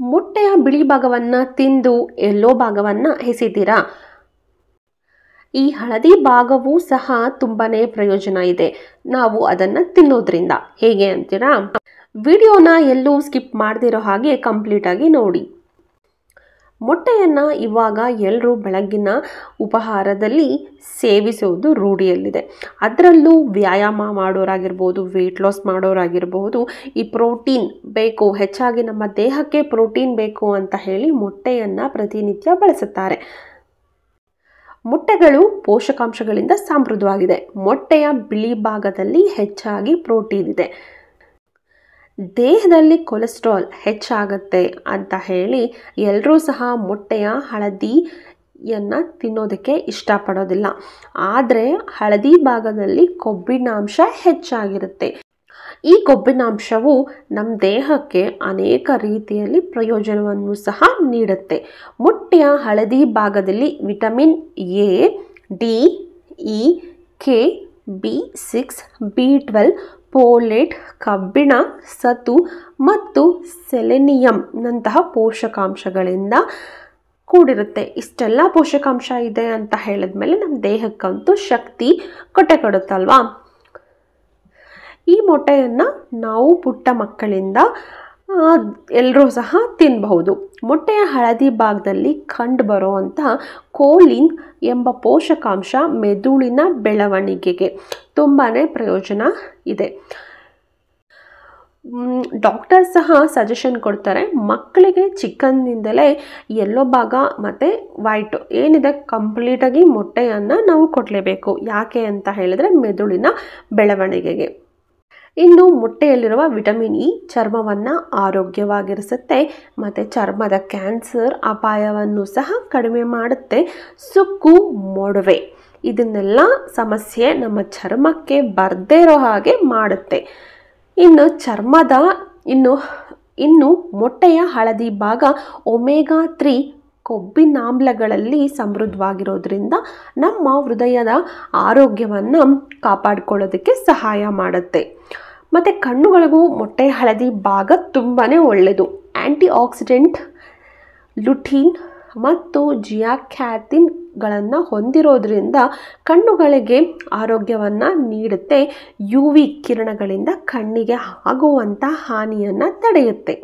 ಮೊಟ್ಟೆಯ ಬಿಳಿ ಭಾಗವನ್ನು ತಿಂದು ಎಲ್ಲೋ ಭಾಗವನ್ನು ಎಸಿತೀರಾ? ಈ ಹಳದಿ ಭಾಗವೂ ಸಹ ತುಂಬಾನೇ ಪ್ರಯೋಜನ ಇದೆ ನಾವು ಅದನ್ನು ತಿನ್ನೋದ್ರಿಂದ. ಹೇಗೆ ಅಂತೀರಾ? ವಿಡಿಯೋನ ಎಲ್ಲೂ ಸ್ಕಿಪ್ ಮಾಡದಿರೋ ಹಾಗೆ ಕಂಪ್ಲೀಟಾಗಿ ನೋಡಿ. ಮೊಟ್ಟೆಯನ್ನು ಇವಾಗ ಎಲ್ಲರೂ ಬೆಳಗ್ಗಿನ ಉಪಹಾರದಲ್ಲಿ ಸೇವಿಸುವುದು ರೂಢಿಯಲ್ಲಿದೆ. ಅದರಲ್ಲೂ ವ್ಯಾಯಾಮ ಮಾಡೋರಾಗಿರ್ಬೋದು, ವೆಯ್ಟ್ ಲಾಸ್ ಮಾಡೋರಾಗಿರ್ಬೋದು, ಈ ಪ್ರೋಟೀನ್ ಬೇಕು, ಹೆಚ್ಚಾಗಿ ನಮ್ಮ ದೇಹಕ್ಕೆ ಪ್ರೋಟೀನ್ ಬೇಕು ಅಂತ ಹೇಳಿ ಮೊಟ್ಟೆಯನ್ನು ಪ್ರತಿನಿತ್ಯ ಬಳಸುತ್ತಾರೆ. ಮೊಟ್ಟೆಗಳು ಪೋಷಕಾಂಶಗಳಿಂದ ಸಮೃದ್ಧವಾಗಿದೆ. ಮೊಟ್ಟೆಯ ಬಿಳಿ ಭಾಗದಲ್ಲಿ ಹೆಚ್ಚಾಗಿ ಪ್ರೋಟೀನ್ ಇದೆ. ದೇಹದಲ್ಲಿ ಕೊಲೆಸ್ಟ್ರಾಲ್ ಹೆಚ್ಚಾಗತ್ತೆ ಅಂತ ಹೇಳಿ ಎಲ್ಲರೂ ಸಹ ಮೊಟ್ಟೆಯ ಹಳದಿಯನ್ನು ತಿನ್ನೋದಕ್ಕೆ ಇಷ್ಟಪಡೋದಿಲ್ಲ. ಆದರೆ ಹಳದಿ ಭಾಗದಲ್ಲಿ ಕೊಬ್ಬಿನಾಂಶ ಹೆಚ್ಚಾಗಿರುತ್ತೆ. ಈ ಕೊಬ್ಬಿನಾಂಶವು ನಮ್ಮ ದೇಹಕ್ಕೆ ಅನೇಕ ರೀತಿಯಲ್ಲಿ ಪ್ರಯೋಜನವನ್ನು ಸಹ ನೀಡುತ್ತೆ. ಮೊಟ್ಟೆಯ ಹಳದಿ ಭಾಗದಲ್ಲಿ vitamin A, D, E, K, B6, B12, folate, ಕಬ್ಬಿಣ, ಸತು ಮತ್ತು ಸೆಲೆನಿಯಂ ನಂತಹ ಪೋಷಕಾಂಶಗಳಿಂದ ಕೂಡಿರುತ್ತೆ. ಇಷ್ಟೆಲ್ಲ ಪೋಷಕಾಂಶ ಇದೆ ಅಂತ ಹೇಳಿದ್ಮೇಲೆ ನಮ್ಮ ದೇಹಕ್ಕಂತೂ ಶಕ್ತಿ ಕೊಡುತ್ತಲ್ವಾ. ಈ ಮೊಟ್ಟೆಯನ್ನು ನಾವು ಪುಟ್ಟ ಮಕ್ಕಳಿಂದ ಎಲ್ಲರೂ ಸಹ ತಿನ್ನಬಹುದು. ಮೊಟ್ಟೆಯ ಹಳದಿ ಭಾಗದಲ್ಲಿ ಕಂಡು ಬರುವಂತಹ ಕೋಲಿನ್ ಎಂಬ ಪೋಷಕಾಂಶ ಮೆದುಳಿನ ಬೆಳವಣಿಗೆಗೆ ತುಂಬಾ ಪ್ರಯೋಜನ ಇದೆ. ಡಾಕ್ಟರ್ ಸಹ ಸಜೆಷನ್ ಕೊಡ್ತಾರೆ, ಮಕ್ಕಳಿಗೆ ಚಿಕ್ಕಂದಿನಿಂದಲೇ ಯೆಲ್ಲೋ ಭಾಗ ಮತ್ತು ವೈಟ್ ಏನಿದೆ ಕಂಪ್ಲೀಟಾಗಿ ಮೊಟ್ಟೆಯನ್ನು ನಾವು ಕೊಡಲೇಬೇಕು. ಯಾಕೆ ಅಂತ ಹೇಳಿದ್ರೆ ಮೆದುಳಿನ ಬೆಳವಣಿಗೆಗೆ. ಇನ್ನು ಮೊಟ್ಟೆಯಲ್ಲಿರುವ ವಿಟಮಿನ್ ಇ ಚರ್ಮವನ್ನು ಆರೋಗ್ಯವಾಗಿರಿಸುತ್ತೆ ಮತ್ತು ಚರ್ಮದ ಕ್ಯಾನ್ಸರ್ ಅಪಾಯವನ್ನು ಸಹ ಕಡಿಮೆ ಮಾಡುತ್ತೆ. ಸುಕ್ಕು, ಮೊಡವೆ ಇದನ್ನೆಲ್ಲ ಸಮಸ್ಯೆ ನಮ್ಮ ಚರ್ಮಕ್ಕೆ ಬರದೇ ಇರೋ ಹಾಗೆ ಮಾಡುತ್ತೆ. ಇನ್ನು ಮೊಟ್ಟೆಯ ಹಳದಿ ಭಾಗ ಒಮೆಗಾ 3 ಕೊಬ್ಬಿನಾಮ್ಲಗಳಲ್ಲಿ ಸಮೃದ್ಧವಾಗಿರೋದ್ರಿಂದ ನಮ್ಮ ಹೃದಯದ ಆರೋಗ್ಯವನ್ನು ಕಾಪಾಡಿಕೊಳ್ಳೋದಕ್ಕೆ ಸಹಾಯ ಮಾಡುತ್ತೆ. ಮತ್ತು ಕಣ್ಣುಗಳಿಗೂ ಮೊಟ್ಟೆ ಹಳದಿ ಭಾಗ ತುಂಬಾ ಒಳ್ಳೆಯದು. ಆ್ಯಂಟಿ ಆಕ್ಸಿಡೆಂಟ್, ಲುಟೀನ್ ಮತ್ತು ಜಿಯಾಕ್ಯಾಥಿನ್ಗಳನ್ನು ಹೊಂದಿರೋದ್ರಿಂದ ಕಣ್ಣುಗಳಿಗೆ ಆರೋಗ್ಯವನ್ನು ನೀಡುತ್ತೆ. UV ಕಿರಣಗಳಿಂದ ಕಣ್ಣಿಗೆ ಆಗುವಂಥ ಹಾನಿಯನ್ನು ತಡೆಯುತ್ತೆ.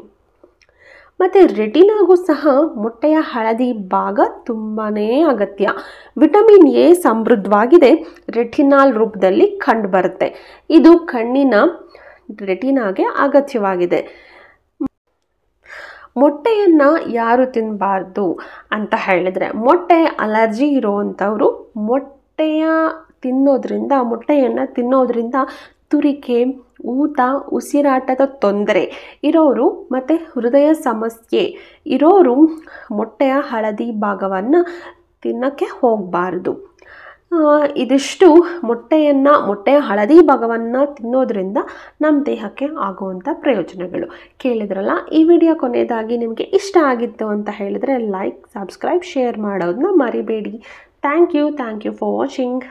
ಮತ್ತು ರೆಟಿನಾಗೂ ಸಹ ಮೊಟ್ಟೆಯ ಹಳದಿ ಭಾಗ ತುಂಬಾ ಅಗತ್ಯ. ವಿಟಮಿನ್ ಎ ಸಮೃದ್ಧವಾಗಿದೆ, ರೆಟಿನಾಲ್ ರೂಪದಲ್ಲಿ ಕಂಡುಬರುತ್ತೆ. ಇದು ಕಣ್ಣಿನ ರೆಟಿನಾಗೆ ಅಗತ್ಯವಾಗಿದೆ. ಮೊಟ್ಟೆಯನ್ನು ಯಾರು ತಿನ್ನಬಾರ್ದು ಅಂತ ಹೇಳಿದ್ರೆ, ಮೊಟ್ಟೆ ಅಲರ್ಜಿ ಇರೋವಂಥವರು ಮೊಟ್ಟೆಯನ್ನು ತಿನ್ನೋದ್ರಿಂದ ತುರಿಕೆ, ಊತ, ಉಸಿರಾಟದ ತೊಂದರೆ ಇರೋರು ಮತ್ತು ಹೃದಯ ಸಮಸ್ಯೆ ಇರೋರು ಮೊಟ್ಟೆಯ ಹಳದಿ ಭಾಗವನ್ನು ತಿನ್ನೋಕ್ಕೆ ಹೋಗಬಾರ್ದು. ಇದಿಷ್ಟು ಮೊಟ್ಟೆಯ ಹಳದಿ ಭಾಗವನ್ನು ತಿನ್ನೋದ್ರಿಂದ ನಮ್ಮ ದೇಹಕ್ಕೆ ಆಗುವಂಥ ಪ್ರಯೋಜನಗಳು ಕೇಳಿದ್ರಲ್ಲ. ಈ ವಿಡಿಯೋ ಕೊನೆಯದಾಗಿ ನಿಮಗೆ ಇಷ್ಟ ಆಗಿತ್ತು ಅಂತ ಹೇಳಿದರೆ ಲೈಕ್, ಸಬ್ಸ್ಕ್ರೈಬ್, ಶೇರ್ ಮಾಡೋದನ್ನ ಮರಿಬೇಡಿ. Thank you for watching.